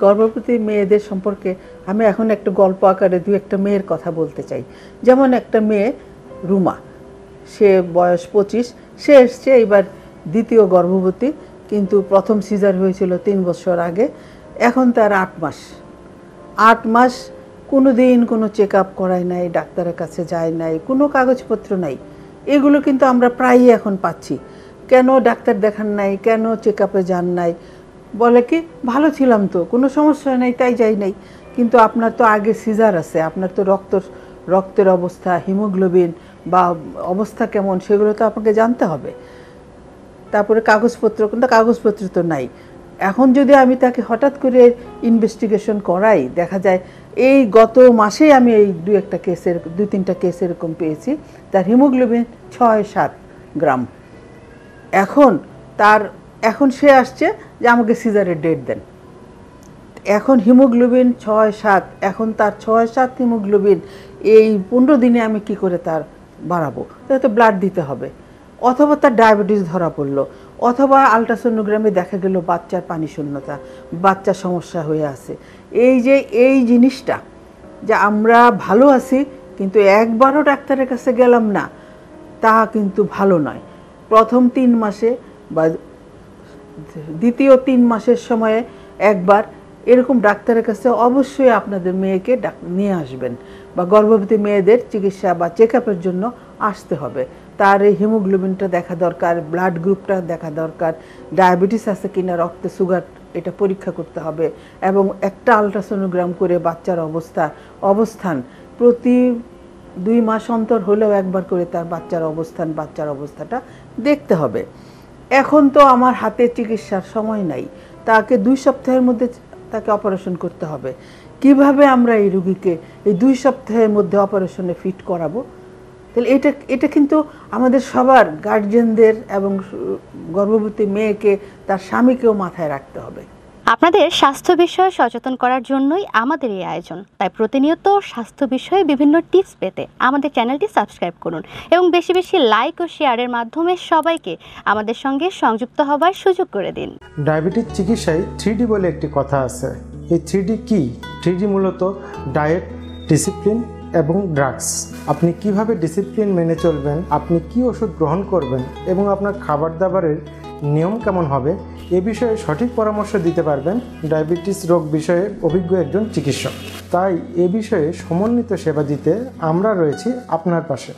গর্ভবতী মেয়েদের সম্পর্কে আমি এখন একটা গল্প আকারে দু একটা মেয়ের কথা বলতে চাই। যেমন একটা মেয়ে রুমা, সে বয়স 25, সে এসছে এইবার দ্বিতীয় গর্ভবতী, কিন্তু প্রথম সিজার হয়েছিল 3 বছর আগে। এখন তার 8 মাস। 8 মাস কোনো দিন কোনো চেক আপ করায় নাই, ডাক্তারের কাছে যায় নাই, কোনো কাগজপত্র নাই। এগুলো কিন্তু আমরা প্রায়ই এখন পাচ্ছি। কেন ডাক্তার দেখান নাই, কেন চেক আপে যান নাই? বলে কি ভালো ছিলাম তো, কোনো সমস্যা নাই তাই যাই নাই। কিন্তু আপনার তো আগে সিজার আছে, আপনার তো রক্তের অবস্থা, হিমোগ্লোবিন বা অবস্থা কেমন সেগুলো তো আপনাকে জানতে হবে। তারপরে কাগজপত্র, কিন্তু কাগজপত্র তো নাই। এখন যদি আমি তাকে হঠাৎ করে ইনভেস্টিগেশন করাই, দেখা যায় এই গত মাসেই আমি এই 2-3টা কেস এরকম পেয়েছি, তার হিমোগ্লোবিন 6-7 গ্রাম। এখন সে আসছে যে আমাকে সিজারের ডেট দেন। এখন হিমোগ্লোবিন 6-7, এখন তার 6-7 হিমোগ্লোবিন, এই 15 দিনে আমি কি করে তার বাড়াবো? তাহলে তো ব্লাড দিতে হবে, অথবা তার ডায়াবেটিস ধরা পড়লো, অথবা আলট্রাসোনোগ্রামে দেখা গেল বাচ্চার পানি শূন্যতা, বাচ্চার সমস্যা হয়ে আছে। এই জিনিসটা যে আমরা ভালো আছি কিন্তু একবারও ডাক্তারের কাছে গেলাম না, তা কিন্তু ভালো নয়। প্রথম 3 মাসে বা দ্বিতীয় 3 মাসের সময়ে একবার এরকম ডাক্তারের কাছে অবশ্যই আপনাদের মেয়েকে নিয়ে আসবেন, বা গর্ভবতী মেয়েদের চিকিৎসা বা চেক আপের জন্য আসতে হবে। তার এই হিমোগ্লোবিনটা দেখা দরকার, ব্লাড গ্রুপটা দেখা দরকার, ডায়াবেটিস আছে কিনা, রক্তে সুগার, এটা পরীক্ষা করতে হবে, এবং একটা আলট্রাসোনোগ্রাম করে বাচ্চার অবস্থান প্রতি 2 মাস অন্তর হলেও একবার করে তার বাচ্চার অবস্থাটা দেখতে হবে। এখন তো আমার হাতে চিকিৎসার সময় নাই, তাকে 2 সপ্তাহের মধ্যে তাকে অপারেশন করতে হবে। কিভাবে আমরা এই রোগীকে এই 2 সপ্তাহের মধ্যে অপারেশনে ফিট করাবো? তাহলে এটা কিন্তু আমাদের সবার, গার্জিয়ানদের এবং গর্ভবতী মেয়েকে, তার স্বামীকেও মাথায় রাখতে হবে। আপনাদের স্বাস্থ্য বিষয়ে সচেতন করার জন্যই আমাদের এই আয়োজন। তাই প্রতিনিয়ত স্বাস্থ্য বিষয়ে বিভিন্ন টিপস পেতে আমাদের চ্যানেলটি সাবস্ক্রাইব করুন এবং বেশি বেশি লাইক ও শেয়ারের মাধ্যমে সবাইকে আমাদের সঙ্গে সংযুক্ত হবার সুযোগ করে দিন। ডায়াবেটিস চিকিৎসায় 3D বলে একটি কথা আছে। এই 3D কি? 3D মূলত ডায়েট, ডিসিপ্লিন এবং ড্রাগস। আপনি কিভাবে ডিসিপ্লিন মেনে চলবেন, আপনি কি ওষুধ গ্রহণ করবেন এবং আপনার খাবার দাবারের নিয়ম কেমন হবে, এ বিষয়ে সঠিক পরামর্শ দিতে পারবেন ডায়াবেটিস রোগ বিষয়ে অভিজ্ঞ একজন চিকিৎসক। তাই এ বিষয়ে সমন্বিত সেবা দিতে আমরা রয়েছি আপনার পাশে।